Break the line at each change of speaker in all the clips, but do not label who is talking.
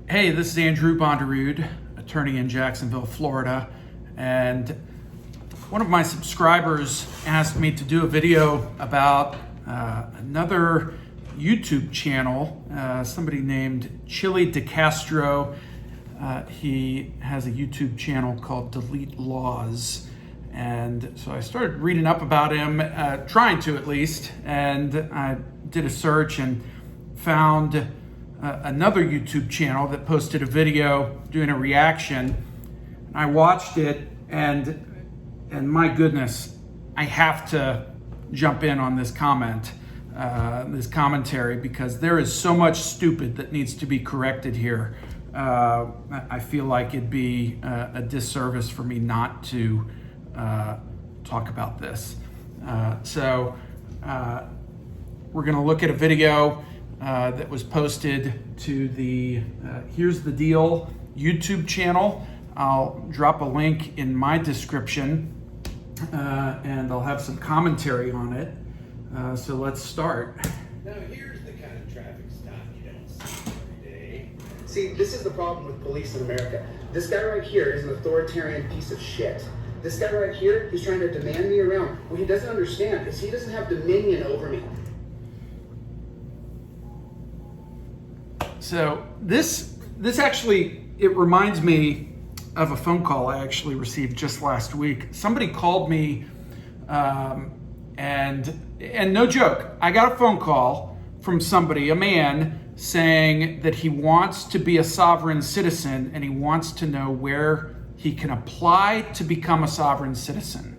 Hey, this is Andrew Bonderud, attorney in Jacksonville, Florida, and one of my subscribers asked me to do a video about another YouTube channel, somebody named Chile DeCastro. He has a YouTube channel called Delete Lawz. And so I started reading up about him, trying to at least, and I did a search and found another YouTube channel that posted a video doing a reaction. I watched it, and my goodness, I have to jump in on this commentary, because there is so much stupid that needs to be corrected here. I feel like it'd be a disservice for me not to talk about this. So we're going to look at a video that was posted to the Here's the Deal YouTube channel. I'll drop a link in my description, and I'll have some commentary on it. So let's start.
Now here's the kind of traffic stop you don't see every day.
See, this is the problem with police in America. This guy right here is an authoritarian piece of shit. This guy right here, he's trying to demand me around. What he doesn't understand is he doesn't have dominion over me.
So this actually, it reminds me of a phone call I actually received just last week. Somebody called me, and no joke, I got a phone call from somebody, a man, saying that he wants to be a sovereign citizen and he wants to know where he can apply to become a sovereign citizen.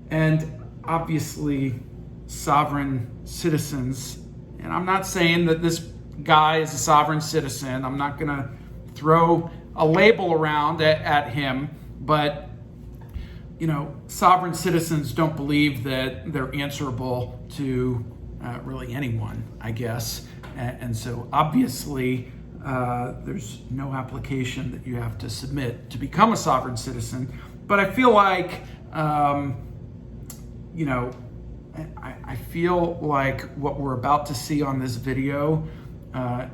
And obviously, sovereign citizens, and I'm not saying that this guy is a sovereign citizen. I'm not going to throw a label around at him, but sovereign citizens don't believe that they're answerable to really anyone, I guess. And so obviously there's no application that you have to submit to become a sovereign citizen. But I feel like, I feel like what we're about to see on this video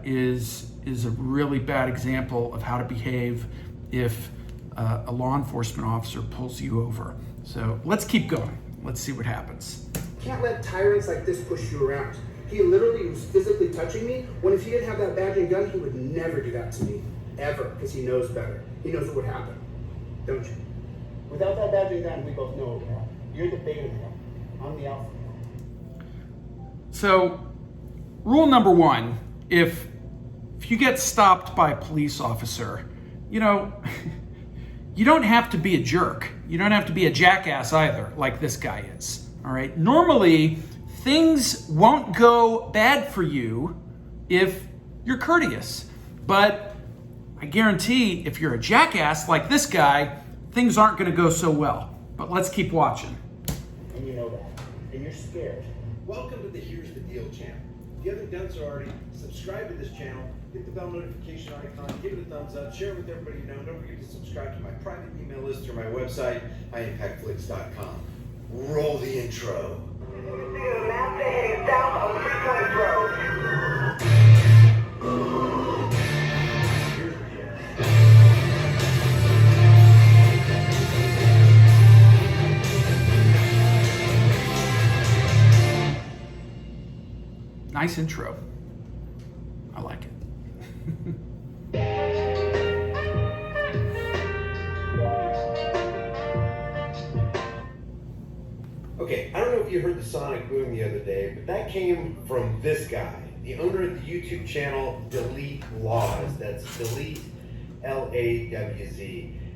is a really bad example of how to behave if a law enforcement officer pulls you over. So let's keep going. Let's see what happens.
Can't let tyrants like this push you around. He literally was physically touching me, when if he didn't have that badge and gun, he would never do that to me. Ever, because he knows better. He knows what would happen. Don't you? Without that badge and gun, we both know what would happen. You're the beta male. I'm the alpha male.
So, rule number one, if you get stopped by a police officer, you don't have to be a jerk. You don't have to be a jackass either, like this guy is. All right. Normally, things won't go bad for you if you're courteous. But I guarantee if you're a jackass like this guy, things aren't going to go so well. But let's keep watching.
And you know that. And you're scared.
Welcome to the Here's the Deal channel. If you haven't done so already, subscribe to this channel, hit the bell notification icon, give it a thumbs up, share it with everybody you know. Don't forget to subscribe to my private email list or my website, iimpactflix.com. Roll the intro.
Nice intro. I like it.
Okay, I don't know if you heard the sonic boom the other day, but that came from this guy, the owner of the YouTube channel Delete Lawz. That's Delete Lawz.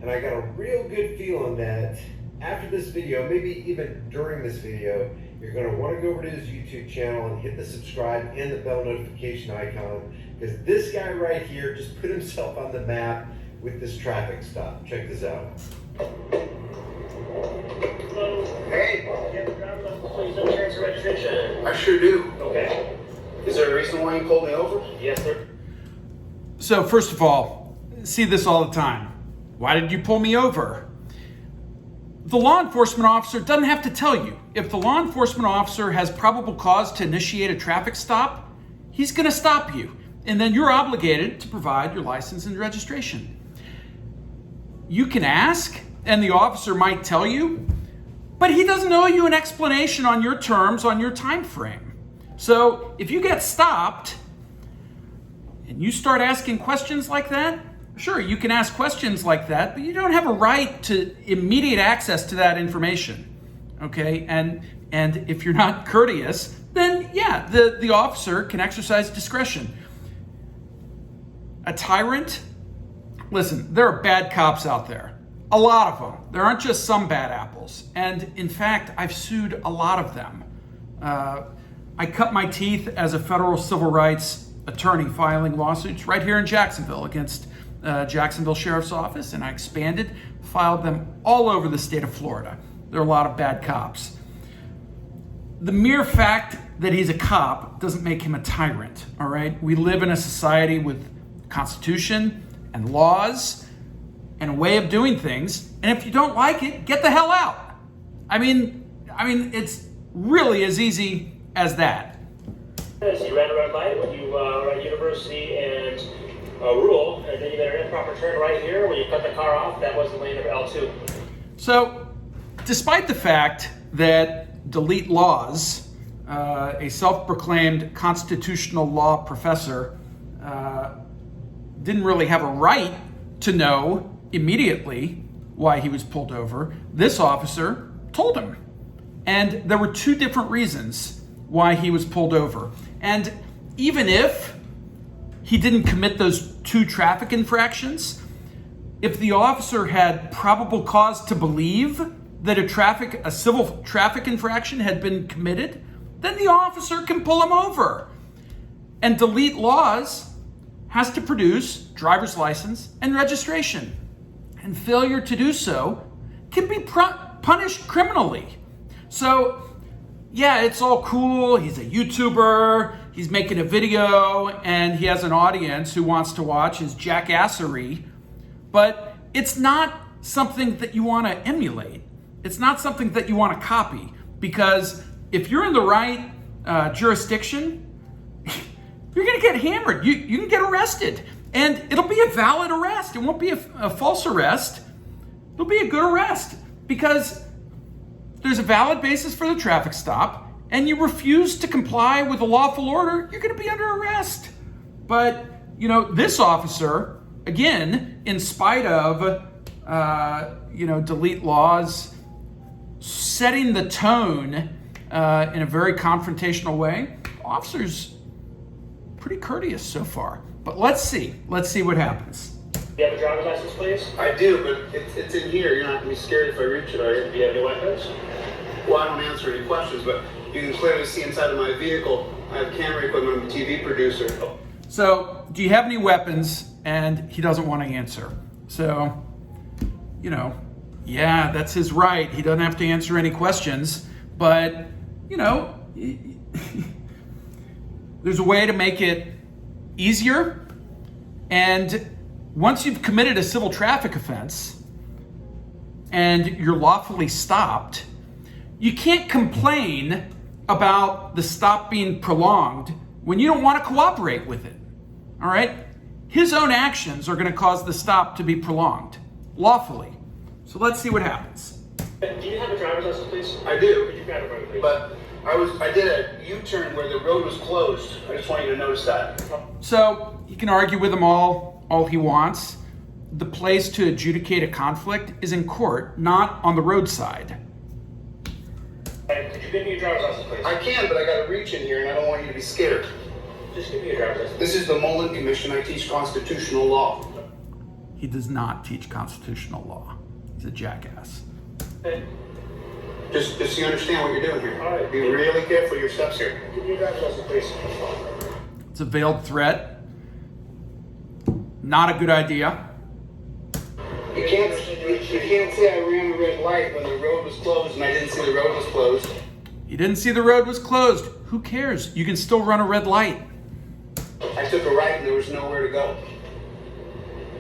And I got a real good feeling that after this video, maybe even during this video, you're going to want to go over to his YouTube channel and hit the subscribe and the bell notification icon, because this guy right here just put himself on the map with this traffic stop. Check this out.
Hey!
You have a driver's license, please, insurance and registration.
I sure do.
Okay.
Is there a reason why you pulled me over?
Yes, sir.
So first of all, see this all the time. Why did you pull me over? The law enforcement officer doesn't have to tell you. If the law enforcement officer has probable cause to initiate a traffic stop, he's going to stop you. And then you're obligated to provide your license and registration. You can ask, and the officer might tell you, but he doesn't owe you an explanation on your terms, on your time frame. So if you get stopped and you start asking questions like that, sure, you can ask questions like that, but you don't have a right to immediate access to that information. Okay, and if you're not courteous, then yeah, the officer can exercise discretion. A tyrant? Listen, there are bad cops out there. A lot of them. There aren't just some bad apples. And in fact, I've sued a lot of them. I cut my teeth as a federal civil rights attorney filing lawsuits right here in Jacksonville against Jacksonville Sheriff's Office, and I expanded, filed them all over the state of Florida. There are a lot of bad cops. The mere fact that he's a cop doesn't make him a tyrant, all right? We live in a society with Constitution and laws and a way of doing things, and if you don't like it, get the hell out. I mean, it's really as easy as that.
So you ran a red light when you were at university and rule, and then you made an improper turn right here when you cut the car off. That was the lane of L2.
So, despite the fact that Delete Lawz, a self-proclaimed constitutional law professor, didn't really have a right to know immediately why he was pulled over, this officer told him. And there were two different reasons why he was pulled over. And even if he didn't commit those two traffic infractions, if the officer had probable cause to believe that a civil traffic infraction had been committed, then the officer can pull him over. And Delete Lawz has to produce driver's license and registration. And failure to do so can be punished criminally. So, yeah, it's all cool. He's a YouTuber. He's making a video, and he has an audience who wants to watch his jackassery. But it's not something that you want to emulate. It's not something that you want to copy. Because if you're in the right jurisdiction, you're going to get hammered. You can get arrested. And it'll be a valid arrest. It won't be a false arrest. It'll be a good arrest. Because there's a valid basis for the traffic stop, and you refuse to comply with a lawful order, you're going to be under arrest. But, this officer, again, in spite of, Delete Lawz setting the tone in a very confrontational way, officer's pretty courteous so far. But let's see what happens.
Do you have a driver's license, please?
I do, but it's in here. You're not going to be scared if I reach it, are you?
Do you have any weapons?
Well, I don't answer any questions, but you can clearly see inside of my vehicle. I have camera equipment. I'm a TV producer.
So, do you have any weapons? And he doesn't want to answer. So, yeah, that's his right. He doesn't have to answer any questions. But, there's a way to make it easier. And once you've committed a civil traffic offense and you're lawfully stopped, you can't complain about the stop being prolonged when you don't want to cooperate with it. All right? His own actions are going to cause the stop to be prolonged lawfully. So let's see what happens.
Do you have a driver's license, please?
I do.
Could you grab it for me, please?
But I did a U-turn where the road was closed. I just want you to notice that.
So he can argue with them all he wants. The place to adjudicate a conflict is in court, not on the roadside.
And could you give me your driver's license, please?
I can, but I got to reach in here, and I don't want you to be scared.
Just give me your driver's license.
This is the Mullen Commission. I teach constitutional law.
He does not teach constitutional law. He's a jackass.
Okay.
Just so you understand what you're doing here.
All right.
Be really careful your steps here.
Give me your driver's license, please.
It's a veiled threat. Not a good idea.
You can't say I ran a red light when the road was closed and I didn't see the road was closed.
You didn't see the road was closed. Who cares? You can still run a red light.
I took a right and there was nowhere to go.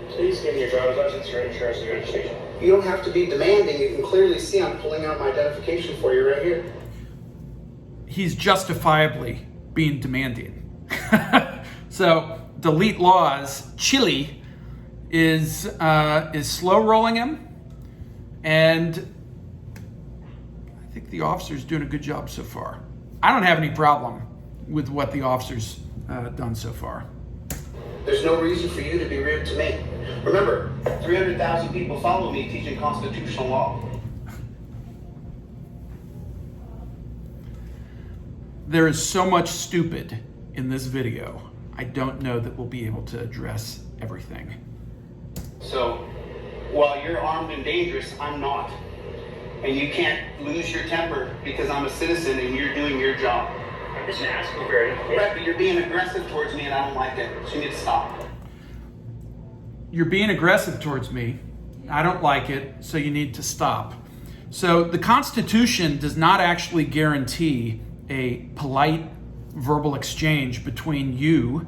Please give me your driver's license, your insurance, and your registration.
You don't have to be demanding. You can clearly see I'm pulling out my identification for you right here.
He's justifiably being demanding. So delete Lawz, Chile, is slow rolling him, and I think the officer's doing a good job so far. I don't have any problem with what the officer's done so far.
There's no reason for you to be rude to me. Remember, 300,000 people follow me teaching constitutional law.
There is so much stupid in this video. I don't know that we'll be able to address everything.
So, while you're armed and dangerous, I'm not. And you can't lose your temper because I'm a citizen and you're doing your job.
I'm just asking for it.
Right, but you're being aggressive towards me and I don't like it. So you need to stop.
You're being aggressive towards me. I don't like it, so you need to stop. So the Constitution does not actually guarantee a polite verbal exchange between you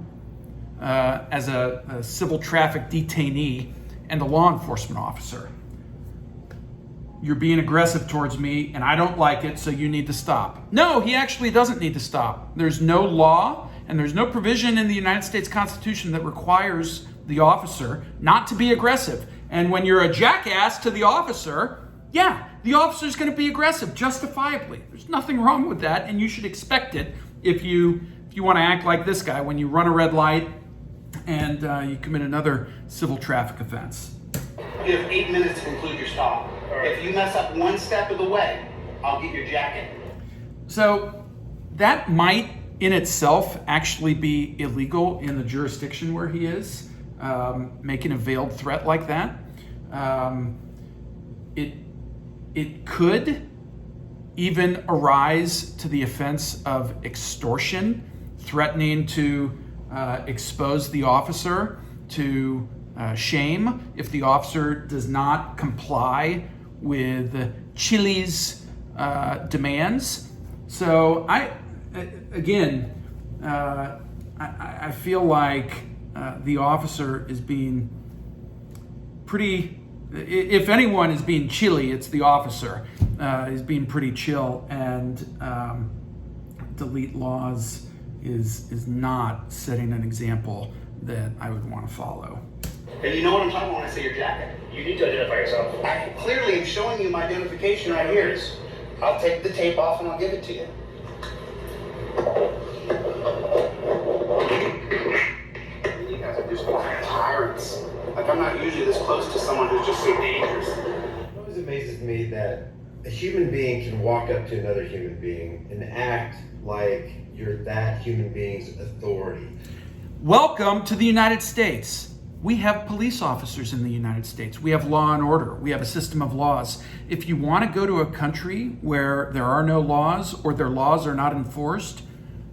as a civil traffic detainee and a law enforcement officer. You're being aggressive towards me and I don't like it, so you need to stop. No, he actually doesn't need to stop. There's no law and there's no provision in the United States Constitution that requires the officer not to be aggressive. And when you're a jackass to the officer, yeah, the officer's going to be aggressive justifiably. There's nothing wrong with that, and you should expect it if you want to act like this guy when you run a red light and you commit another civil traffic offense.
You have 8 minutes to conclude your stop. If you mess up one step of the way, I'll get your jacket.
So that might in itself actually be illegal in the jurisdiction where he is, making a veiled threat like that. It could even arise to the offense of extortion, threatening to expose the officer to shame if the officer does not comply with Chile's demands. So I feel like the officer is being pretty, if anyone is being chilly, it's the officer. He's being pretty chill, and delete Lawz is not setting an example that I would want to follow.
And you know what I'm talking about when I say your jacket?
You need to identify yourself.
I clearly am showing you my identification right here. I'll take the tape off and I'll give it to you. You guys are just tyrants. Like, I'm not usually this close to someone who's just so dangerous.
It always amazes me that a human being can walk up to another human being and act like you're that human being's authority.
Welcome to the United States. We have police officers in the United States. We have law and order. We have a system of laws. If you want to go to a country where there are no laws or their laws are not enforced,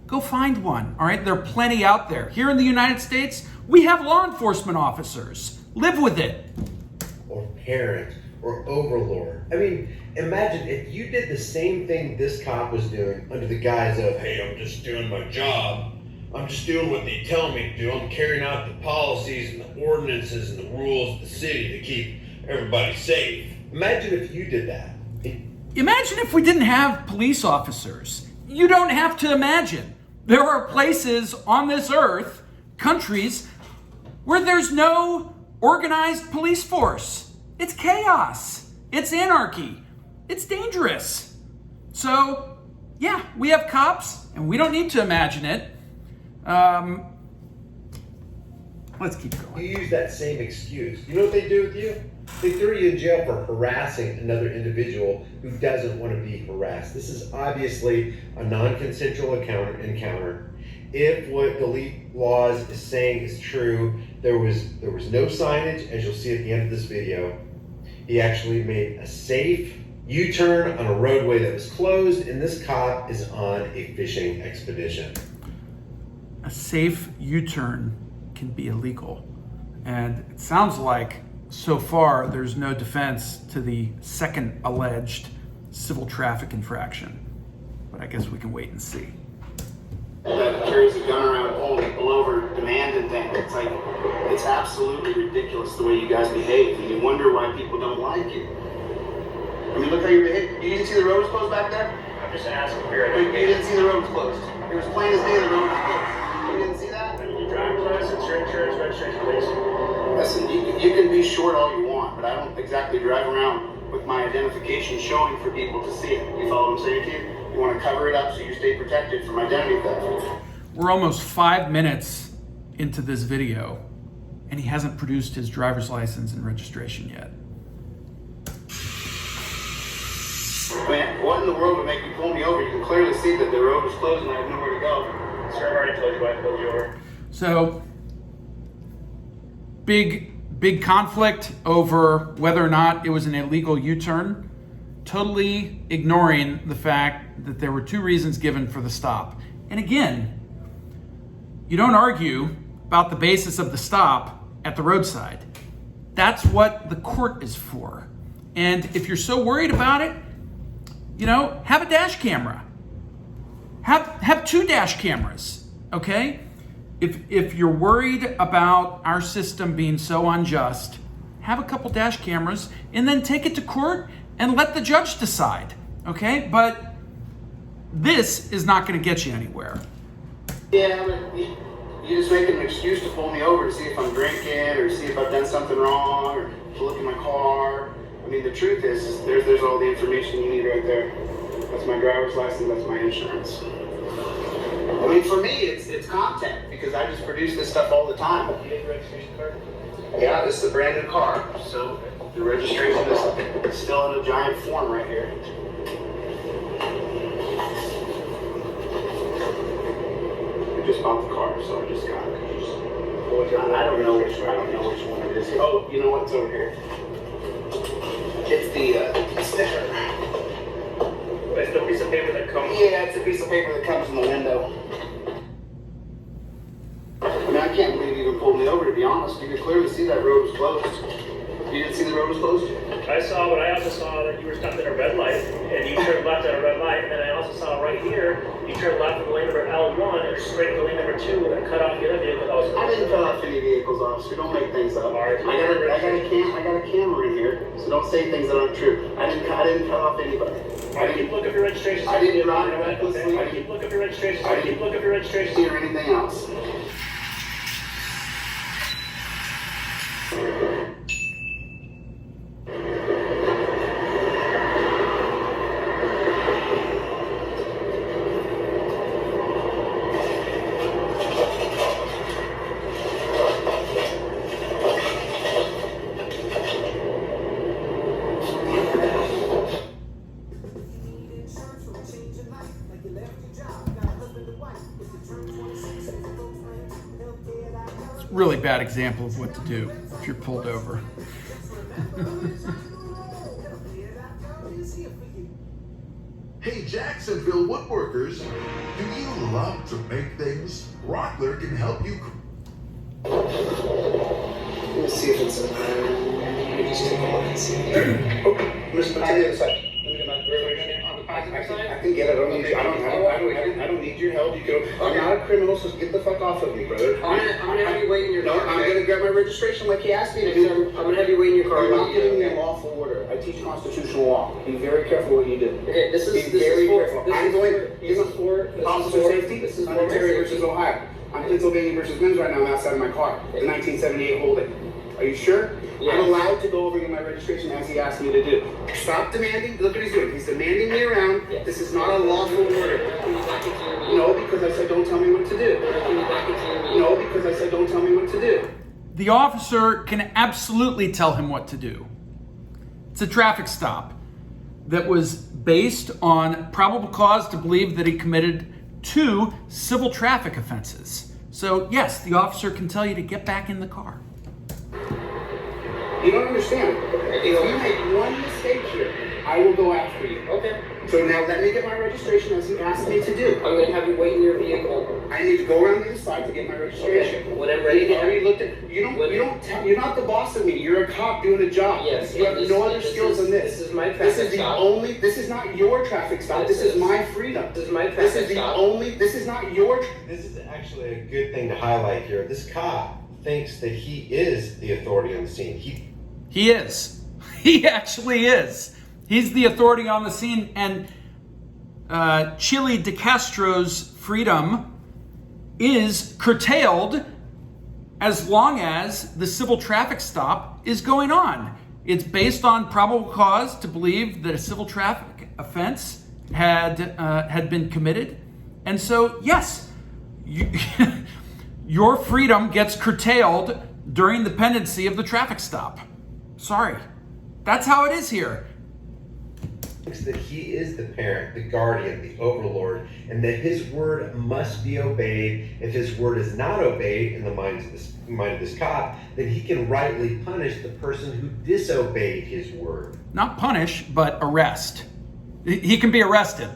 go find one, all right? There are plenty out there. Here in the United States, we have law enforcement officers. Live with it.
Or parent, or overlord. I mean, imagine if you did the same thing this cop was doing under the guise of, hey, I'm just doing my job. I'm just doing what they tell me to do. I'm carrying out the policies and the ordinances and the rules of the city to keep everybody safe. Imagine if you did that.
Imagine if we didn't have police officers. You don't have to imagine. There are places on this earth, countries, where there's no organized police force. It's chaos. It's anarchy. It's dangerous. So, yeah, we have cops, and we don't need to imagine it. Let's keep going.
You use that same excuse. You know what they do with you? They throw you in jail for harassing another individual who doesn't want to be harassed. This is obviously a non-consensual encounter. If what delete Lawz is saying is true, there was no signage, as you'll see at the end of this video. He actually made a safe U-turn on a roadway that was closed, and this cop is on a fishing expedition.
A safe U-turn can be illegal. And it sounds like so far there's no defense to the second alleged civil traffic infraction. But I guess we can wait and see.
That carries a gun around pulling people over, demanding things. It's like, it's absolutely ridiculous the way you guys behave. And you wonder why people don't like you. I mean, look how you behave. You didn't see the road was closed back there?
I'm just asking for your
You
identification.
didn't see the road was closed. It was plain as day the road was closed. You didn't see that?
Your driver's license, your insurance registration, please?
Listen, you can be short all you want, but I don't exactly drive around with my identification showing for people to see it. You follow what I'm saying to you? You want to cover it up so you stay protected from identity theft.
We're almost 5 minutes into this video, and he hasn't produced his driver's license and registration yet.
I mean, what in the world would make you pull me over? You can clearly see that the road was closed and I have nowhere to go.
Sir, I've already told you why I pulled you over.
So, big conflict over whether or not it was an illegal U-turn, totally ignoring the fact that there were 2 reasons given for the stop. And again, you don't argue about the basis of the stop at the roadside. That's what the court is for. And if you're so worried about it, you know, have a dash camera. Have 2 dash cameras, okay? If you're worried about our system being so unjust, have a couple dash cameras and then take it to court and let the judge decide, okay? But this is not going to get you anywhere.
Yeah, but you just make an excuse to pull me over to see if I'm drinking or see if I've done something wrong or to look at my car. I mean, the truth is there's all the information you need right there. That's my driver's license, that's my insurance. I mean, for me, it's content because I just produce this stuff all the time.
You get your registration card?
Yeah, this is a brand new car, so the registration is still in a giant form right here. I just bought the car, so I just got it. I don't know which one it is. Oh, you know what's over here? It's the sticker.
It's the piece of paper that comes.
Yeah, it's a piece of paper that comes in the window. I mean, I can't believe you even pulled me over, to be honest. You could clearly see that road was closed. You didn't see the road was closed?
I saw, but I also saw that you were stopped at a red light, and you turned left at a red light, and then I also saw right here, you turned left from lane number L1 and straight to lane number 2 and cut off the other vehicle that was.
I didn't cut off any vehicles, officer. Don't make things up.
Alright.
I got a camera in here, so don't say things that aren't true. I didn't cut off anybody.
I didn't look up your registration.
I didn't
drive
drive recklessly.
I didn't look up your registration.
I
I didn't look up your registration.
or anything else.
Really bad example of what to do if you're pulled over.
Hey Jacksonville woodworkers, do you love to make things? Rockler can help you.
Let me see if it's in there. Let me just take a look and see. Oh, Mr. Back to the other side. I can get it. I don't need your help. You go. I'm not a criminal, so get the fuck off of me, brother.
I'm gonna have you wait in your car.
No, I'm gonna grab my registration like he asked me to do.
I'm gonna have you wait in your car.
You're not giving me a lawful order. I teach constitutional law. Be very careful what you do.
Okay, this is
Be very careful.
This
I'm
is
going.
for
Officer safety.
This is
Ontario
for
versus Ohio. I'm Pennsylvania versus Mims right now. I'm outside of my car. The 1978 holding. Are you sure?
Yes.
I'm allowed to go over to my registration as he asked me to do. Stop demanding. Look what he's doing. He's demanding me around.
Yes.
This is not a lawful order. No, because I said don't tell me what to do. No, because I said don't tell me what to do.
The officer can absolutely tell him what to do. It's a traffic stop that was based on probable cause to believe that he committed 2 civil traffic offenses. So yes, the officer can tell you to get back in the car.
You don't understand. If you make one mistake here, I will go after you.
Okay.
So now let me get my registration as he asked me to do.
I'm gonna have you wait in your vehicle.
I need to go around to the side to get my registration.
Okay. When I'm ready to.
already looked at. You're not the boss of me. You're a cop doing a job.
Yes.
You have no other skills than this.
This is my
This
traffic
is the
stop.
only. This is not your traffic stop. This is my freedom.
This is my
This
traffic
is the
stop.
only. This is not your.
This is actually a good thing to highlight here. This cop thinks that he is the authority on the scene.
He is. He actually is. He's the authority on the scene, and Chile DeCastro's freedom is curtailed as long as the civil traffic stop is going on. It's based on probable cause to believe that a civil traffic offense had been committed. And so, yes, your freedom gets curtailed during the pendency of the traffic stop. Sorry. That's how it is here.
That he is the parent, the guardian, the overlord, and that his word must be obeyed. If his word is not obeyed in the mind of this cop, then he can rightly punish the person who disobeyed his word.
Not punish, but arrest. He can be arrested.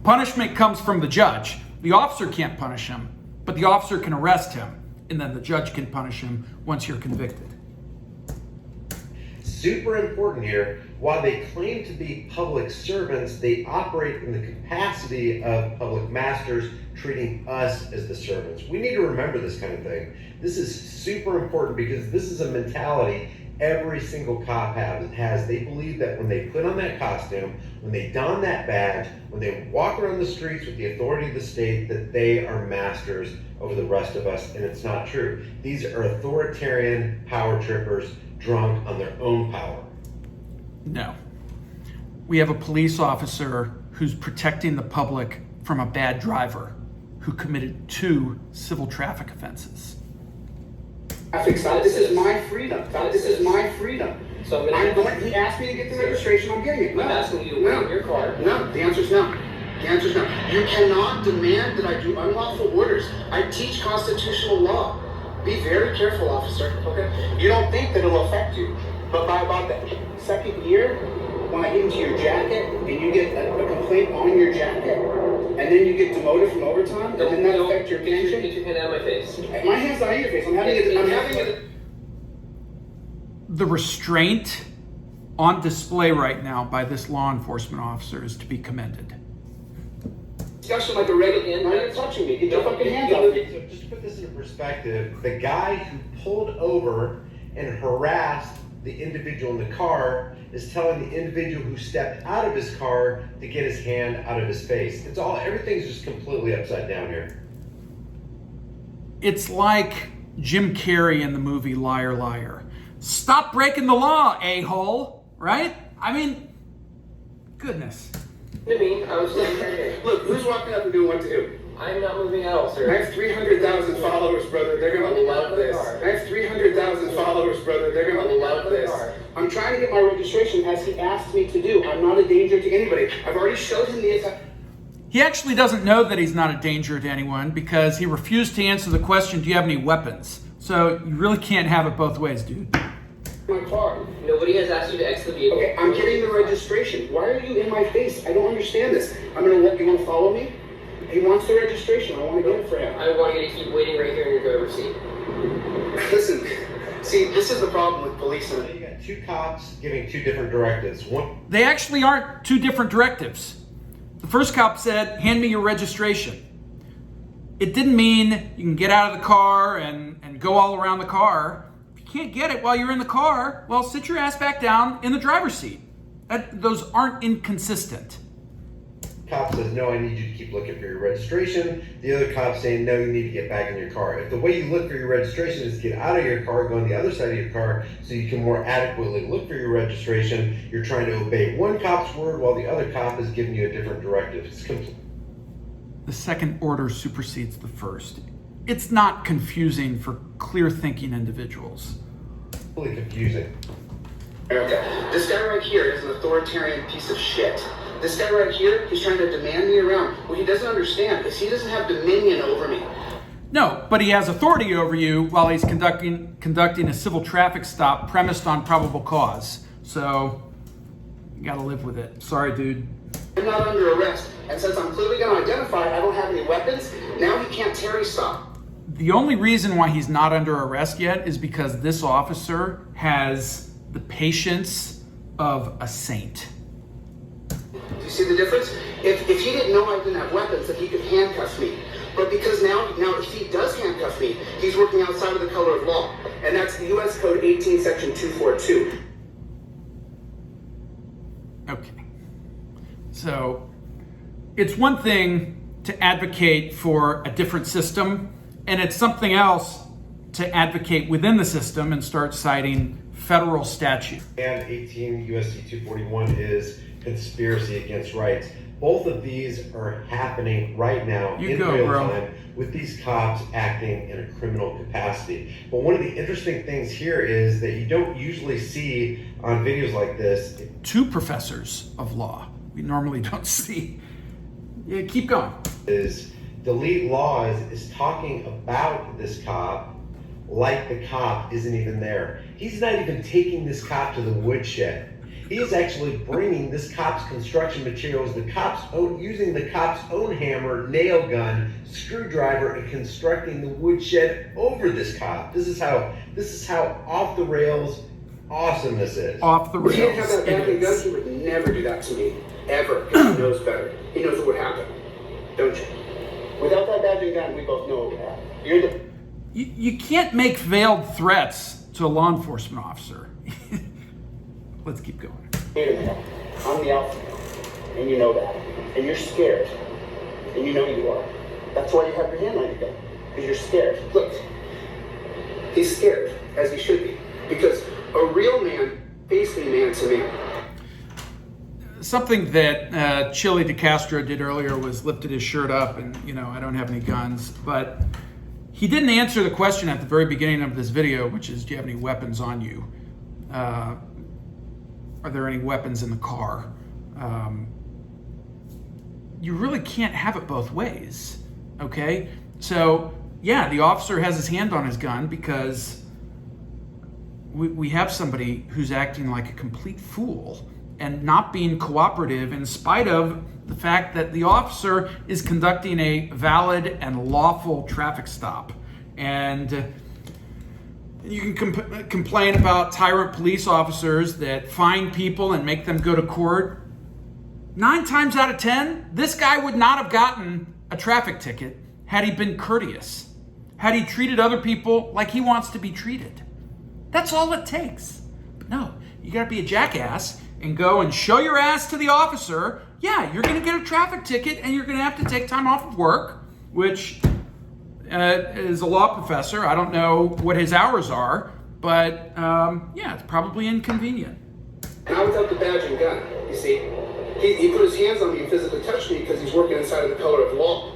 Punishment comes from the judge. The officer can't punish him, but the officer can arrest him, and then the judge can punish him once you're convicted.
Super important here, while they claim to be public servants, they operate in the capacity of public masters, treating us as the servants. We need to remember this kind of thing. This is super important because this is a mentality every single cop has. They believe that when they put on that costume, when they don that badge, when they walk around the streets with the authority of the state, that they are masters over the rest of us, and it's not true. These are authoritarian power trippers drunk on their own power.
No. We have a police officer who's protecting the public from a bad driver who committed 2 civil traffic offenses.
This is my freedom. This is my freedom.
So
He asked me to get the registration. I'm getting it.
I'm asking you to wait in your car.
No, the answer's no. The answer's no. You cannot demand that I do unlawful orders. I teach constitutional law. Be very careful, officer. Okay? You don't think that it'll affect you, but by about the second year, when I get into your jacket and you get a complaint on your jacket, and then you get demoted from overtime, and then that affects your pension.
Get your hand out of my face.
My hand's not in your face. I'm having it.
The restraint on display right now by this law enforcement officer is to be commended.
Discussion like a regular. Now you're touching me. Get your fucking hands off me.
So just to put this in perspective, the guy who pulled over and harassed the individual in the car is telling the individual who stepped out of his car to get his hand out of his face. Everything's just completely upside down here.
It's like Jim Carrey in the movie Liar Liar. Stop breaking the law, a-hole, right? I mean, goodness.
To me, I was standing right here.
Look, who's walking up and doing what to who?
I'm not moving at all, sir.
I have 300,000 followers, brother. They're gonna love this. I have 300,000 followers, brother. They're gonna love this. I'm trying to get my registration as he asked me to do. I'm not a danger to anybody. I've already showed him the attack.
He actually doesn't know that he's not a danger to anyone because he refused to answer the question, do you have any weapons? So you really can't have it both ways, dude.
My car.
Nobody has asked you to exit the vehicle.
Okay, I'm getting the registration. Why are you in my face? I don't understand this. You want to follow me? He wants the registration. I want to get it for him.
I want you to keep waiting right here in your driver's seat.
Listen, see, this is the problem with police.
So you got 2 cops giving 2 different directives. One,
They actually aren't 2 different directives. The first cop said, hand me your registration. It didn't mean you can get out of the car and go all around the car. If you can't get it while you're in the car, well, sit your ass back down in the driver's seat. Those aren't inconsistent.
cop says, no, I need you to keep looking for your registration. The other cop saying, no, you need to get back in your car. If the way you look for your registration is to get out of your car, go on the other side of your car so you can more adequately look for your registration, you're trying to obey one cop's word while the other cop is giving you a different directive. It's
The second order supersedes the first. It's not confusing for clear-thinking individuals.
really confusing.
Okay. This guy right here is an authoritarian piece of shit. This guy right here, he's trying to demand me around. What he doesn't understand is he doesn't have dominion over me.
No, but he has authority over you while he's conducting a civil traffic stop premised on probable cause. So, you gotta live with it. Sorry, dude.
I'm not under arrest, and since I'm clearly going to identify I don't have any weapons, now he can't Terry stop.
The only reason why he's not under arrest yet is because this officer has the patience of a saint.
Do you see the difference? If he didn't know I didn't have weapons, then he could handcuff me. But because now if he does handcuff me, he's working outside of the color of law. And that's the U.S. Code 18, Section 242.
Okay. So, it's one thing to advocate for a different system, and it's something else to advocate within the system and start citing federal statute.
And 18 USC 241 is conspiracy against rights. Both of these are happening right now in real time with these cops acting in a criminal capacity. But one of the interesting things here is that you don't usually see on videos like this.
Two professors of law we normally don't see. Yeah, keep going.
Is Delete Lawz is talking about this cop like the cop isn't even there. He's not even taking this cop to the woodshed. He is actually bringing this cop's construction materials, using the cop's own hammer, nail gun, screwdriver, and constructing the woodshed over this cop. This is how off the rails awesome this is.
Off the rails.
If he didn't have that badly gun, he would never do that to me. Ever. Because he knows better. He knows what would happen. Don't you? Without that badly gun, we both know what would happen. You're the...
You can't make veiled threats to a law enforcement officer. Let's keep going.
Wait a minute. I'm the alpha male, and you know that. And you're scared. And you know you are. That's why you have your hand on your gun. Because you're scared. Look. He's scared, as he should be. Because a real man facing man to man.
Something that Chile DeCastro did earlier was lifted his shirt up and, I don't have any guns. But he didn't answer the question at the very beginning of this video, which is, do you have any weapons on you? Are there any weapons in the car? You really can't have it both ways, okay? So, yeah, the officer has his hand on his gun because we have somebody who's acting like a complete fool and not being cooperative in spite of the fact that the officer is conducting a valid and lawful traffic stop. And you can complain about tyrant police officers that fine people and make them go to court. 9 times out of 10, this guy would not have gotten a traffic ticket had he been courteous, had he treated other people like he wants to be treated. That's all it takes. But no, you gotta be a jackass and go and show your ass to the officer. Yeah, you're gonna get a traffic ticket and you're gonna have to take time off of work, which is a law professor. I don't know what his hours are, but yeah, it's probably inconvenient.
Not without the badge and gun, you see. He put his hands on me and physically touched me because he's working inside of the color of law.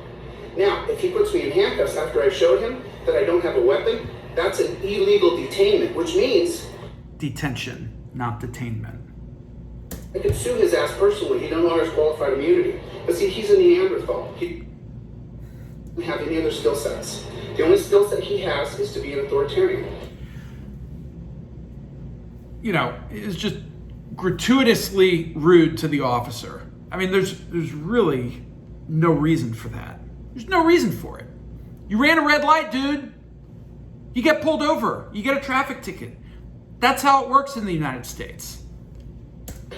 Now, if he puts me in handcuffs after I showed him that I don't have a weapon, that's an illegal detainment, which means...
Detention, not detainment.
I could sue his ass personally. He no longer has qualified immunity. But see, he's a Neanderthal. He doesn't have any other skill sets. The only skill set he has is to be an authoritarian.
It's just gratuitously rude to the officer. I mean, there's really no reason for that. There's no reason for it. You ran a red light, dude. You get pulled over. You get a traffic ticket. That's how it works in the United States.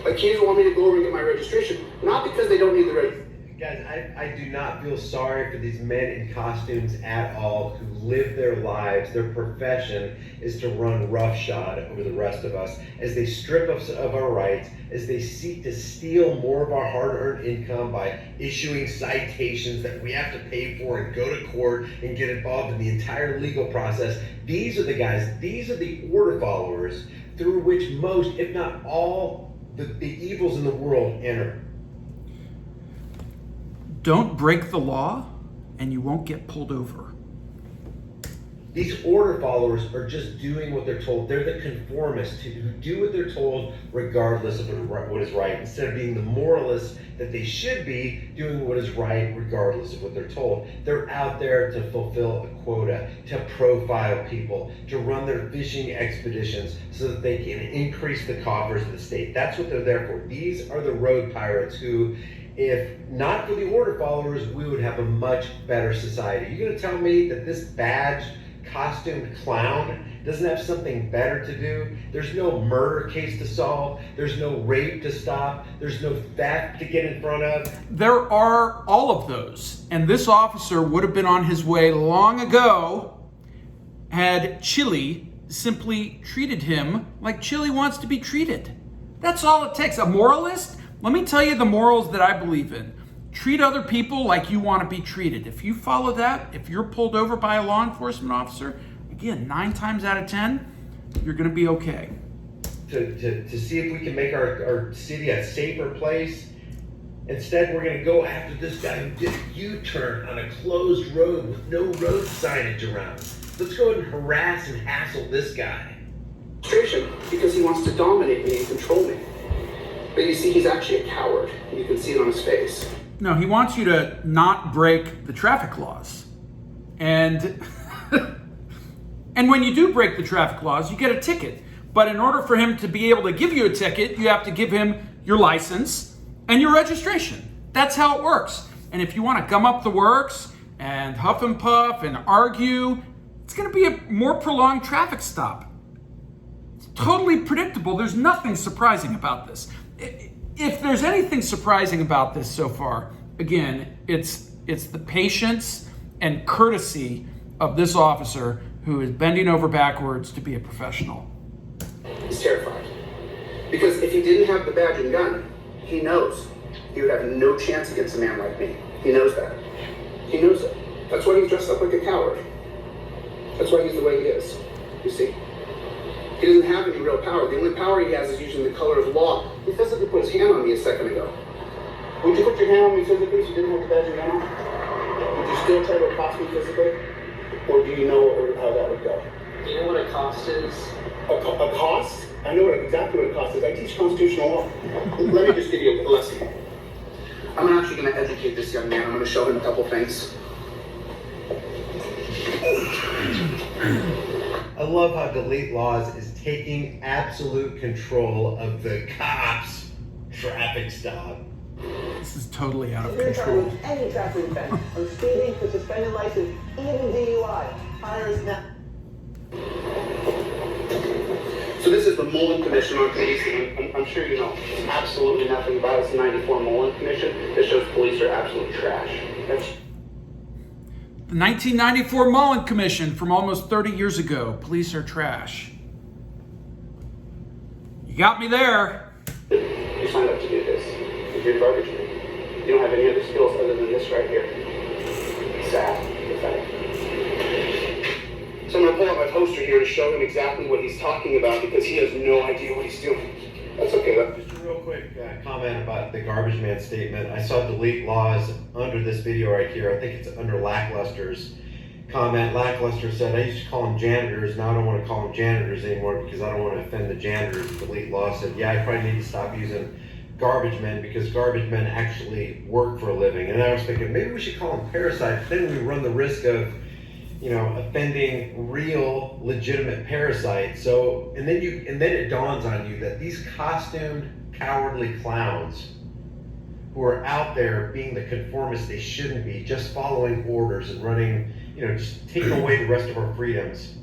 Like, he doesn't want me to go over and get my registration, not because they don't need the registration.
Guys, I do not feel sorry for these men in costumes at all who live their lives. Their profession is to run roughshod over the rest of us as they strip us of our rights, as they seek to steal more of our hard-earned income by issuing citations that we have to pay for and go to court and get involved in the entire legal process. These are the guys, these are the order followers through which most, if not all, the evils in the world enter.
Don't break the law and you won't get pulled over.
These order followers are just doing what they're told. They're the conformists who do what they're told regardless of what is right, instead of being the moralists that they should be, doing what is right regardless of what they're told. They're out there to fulfill a quota, to profile people, to run their fishing expeditions so that they can increase the coffers of the state. That's what they're there for. These are the road pirates who, if not for the order followers, we would have a much better society. You're gonna tell me that this badged, costumed clown doesn't have something better to do? There's no murder case to solve. There's no rape to stop. There's no theft to get in front of.
There are all of those. And this officer would have been on his way long ago had Chile simply treated him like Chile wants to be treated. That's all it takes. A moralist? Let me tell you the morals that I believe in. Treat other people like you want to be treated. If you follow that, if you're pulled over by a law enforcement officer, again, 9 times out of 10, you're going to be okay.
To see if we can make our city a safer place. Instead, we're going to go after this guy who did a U-turn on a closed road with no road signage around. Let's go ahead and harass and hassle this guy.
Frustration, because he wants to dominate me and control me. But you see, he's actually a coward. You can see it on his face.
No, he wants you to not break the traffic laws. And and when you do break the traffic laws, you get a ticket. But in order for him to be able to give you a ticket, you have to give him your license and your registration. That's how it works. And if you want to gum up the works and huff and puff and argue, it's going to be a more prolonged traffic stop. It's totally predictable. There's nothing surprising about this. If there's anything surprising about this so far, again, it's the patience and courtesy of this officer who is bending over backwards to be a professional.
He's terrified. Because if he didn't have the badge and gun, he knows he would have no chance against a man like me. He knows that. He knows it. That's why he's dressed up like a coward. That's why he's the way he is. You see? He doesn't have any real power. The only power he has is using the color of law. He physically put his hand on me a second ago. Would you put your hand on me physically if you didn't have the badge and gun on? Would you still try to accost me physically? Or do you know how that would go?
Do you know what a cost is?
A cost? I know exactly what a cost is. I teach constitutional law. Let me just give you a lesson. I'm actually going to educate this young man. I'm going to show him a couple things.
I love how Delete Lawz is taking absolute control of the cops' traffic stop.
This is totally out of
You're
control.
charged with any traffic offense, from speeding to suspended license, even DUI. Hires now.
So this is the Mullen Commission on Policing. I'm sure you know absolutely nothing about it. It's the 94 Mullen Commission that shows police are absolute trash.
The 1994 Mullen Commission from almost 30 years ago. Police are trash. You got me there.
You signed up to do this. You're garbage man. You don't have any other skills other than this right here. Sad. Pathetic. So I'm going to pull out my poster here to show him exactly what he's talking about because he has no idea what he's doing. That's okay though.
Just a real quick comment about the garbage man statement. I saw Delete Lawz under this video right here. I think it's under Lackluster's comment. Lackluster said, I used to call them janitors. Now I don't want to call them janitors anymore because I don't want to offend the janitors. Delete Lawz said, yeah, I probably need to stop using garbage men because garbage men actually work for a living. And I was thinking, maybe we should call them parasites. Then we run the risk of offending real, legitimate parasites. So, and then it dawns on you that these costumed, cowardly clowns who are out there being the conformists they shouldn't be, just following orders and running, just taking away the rest of our freedoms.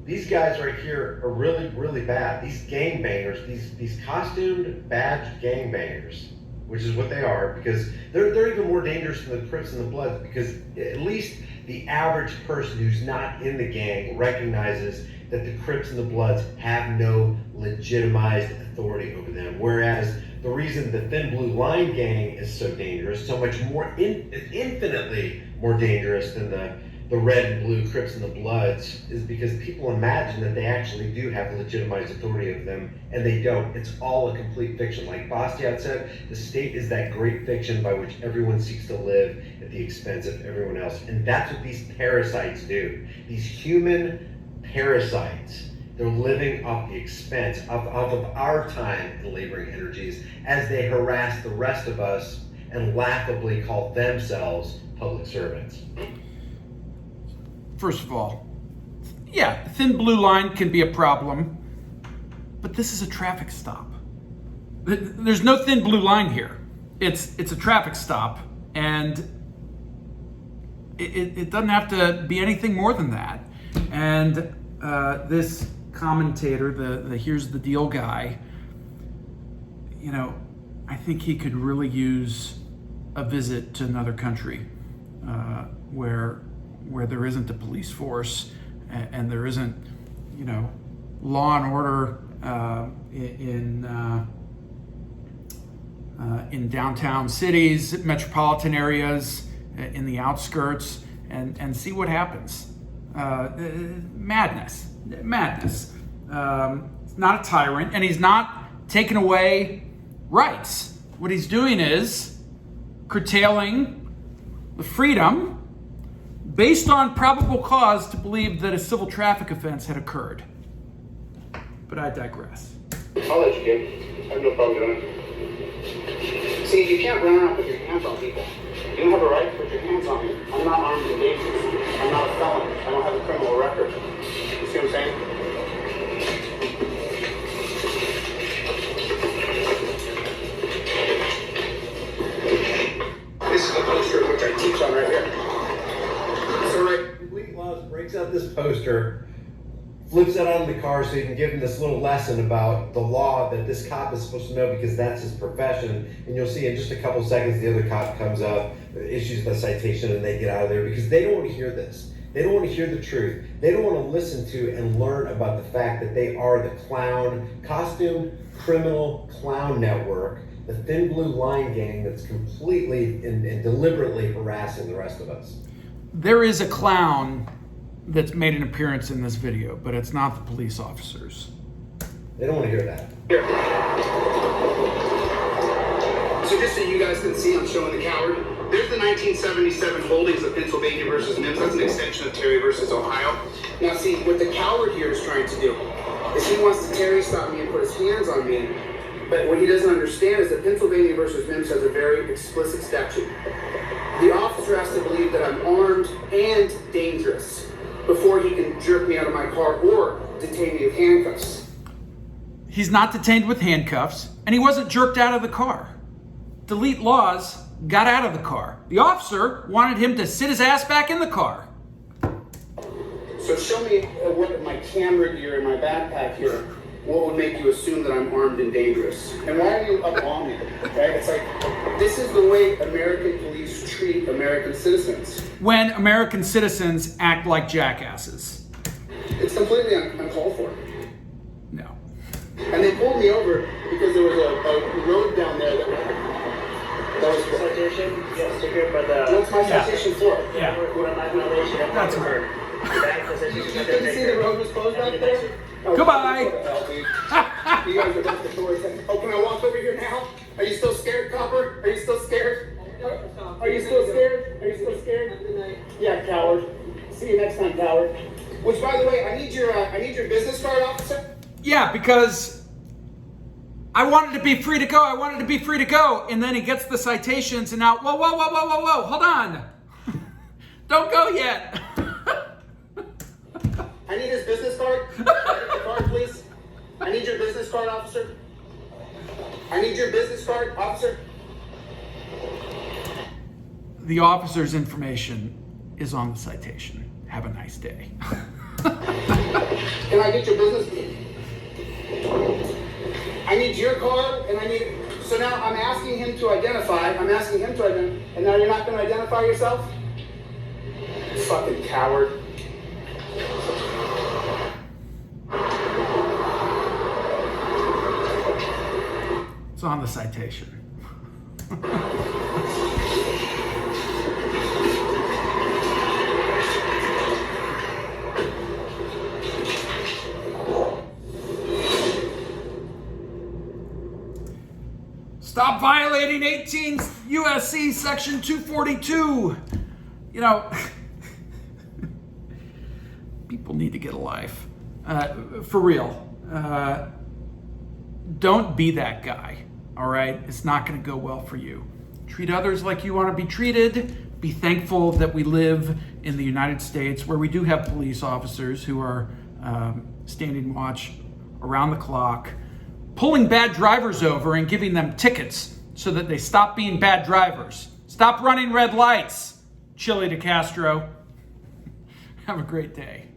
These guys right here are really, really bad. These gangbangers, these costumed, badged gangbangers, which is what they are, because they're even more dangerous than the Crips and the Bloods, because at least the average person who's not in the gang recognizes that the Crips and the Bloods have no legitimized authority over them. Whereas the reason the Thin Blue Line gang is so dangerous, so much more, infinitely more dangerous than the Red and Blue Crips and the Bloods, is because people imagine that they actually do have legitimized authority over them, and they don't. It's all a complete fiction. Like Bastiat said, the state is that great fiction by which everyone seeks to live at the expense of everyone else. And that's what these parasites do. These human parasites, they're living off the expense of our time and laboring energies as they harass the rest of us and laughably call themselves public servants.
First of all, yeah, Thin Blue Line can be a problem, but this is a traffic stop. There's no Thin Blue Line here. It's a traffic stop, and it doesn't have to be anything more than that. And this commentator, the Here's the Deal guy, I think he could really use a visit to another country where there isn't a police force and there isn't, law and order in downtown cities, metropolitan areas, in the outskirts, and see what happens. Madness. He's not a tyrant, and he's not taking away rights. What he's doing is curtailing the freedom based on probable cause to believe that a civil traffic offense had occurred. But I digress.
I'll let you get. I have no problem doing it. See, you can't run around with your hands on people. You don't have a right to put your hands on me. I'm not armed and dangerous. I'm not a felon. I don't have a criminal record. You see what I'm saying? This is the poster which I teach on right here. So right.
Lawz breaks out this poster, flips it on the car so you can give him this little lesson about the law that this cop is supposed to know because that's his profession. And you'll see in just a couple seconds the other cop comes up, issues the citation, and they get out of there because they don't want to hear this. They don't want to hear the truth. They don't want to listen to and learn about the fact that they are the costumed criminal clown network, the Thin Blue Line gang that's completely and deliberately harassing the rest of us.
There is a clown that's made an appearance in this video, but it's not the police officers.
They don't want to hear that.
Here. So just so you guys can see, I'm showing the coward. There's the 1977 holdings of Pennsylvania versus Mims. That's an extension of Terry versus Ohio. Now see, what the coward here is trying to do is he wants to Terry stop me and put his hands on me. But what he doesn't understand is that Pennsylvania versus Mims has a very explicit statute. The officer has to believe that I'm armed and dangerous before he can jerk me out of my car or detain me with handcuffs.
He's not detained with handcuffs, and he wasn't jerked out of the car. Delete Lawz got out of the car. The officer wanted him to sit his ass back in the car.
So show me what my camera gear in my backpack here, what would make you assume that I'm armed and dangerous? And why are you up on me? Right? It's like, this is the way American police treat American citizens.
When American citizens act like jackasses.
It's completely uncalled for.
No.
And they pulled me over because there was a road down there that was
Citation? Yes, secured by the...
What's my citation for?
Yeah. That's
her.
You didn't see the road was closed back there? Oh,
Goodbye.
You guys are about to toys. Oh, can I walk over here now? Are you still scared, copper? Are you still scared? Are you still scared? Are you still scared? Yeah, coward. See you next time, coward. Which, by the way, I need your business card, officer.
Yeah, because I wanted to be free to go. And then he gets the citations and now, whoa, hold on. Don't go yet.
I need his business card. The card, please. I need your business card, officer. I need your business card, officer.
The officer's information is on the citation. Have a nice day.
Can I get your business? I need your card, and I need. So now I'm asking him to identify. And now you're not going to identify yourself? You fucking coward.
It's on the citation. Stop violating 18 USC section 242. You know, people need to get a life. For real. Don't be that guy, all right? It's not going to go well for you. Treat others like you want to be treated. Be thankful that we live in the United States where we do have police officers who are standing watch around the clock, pulling bad drivers over and giving them tickets so that they stop being bad drivers. Stop running red lights, Chile DeCastro. Have a great day.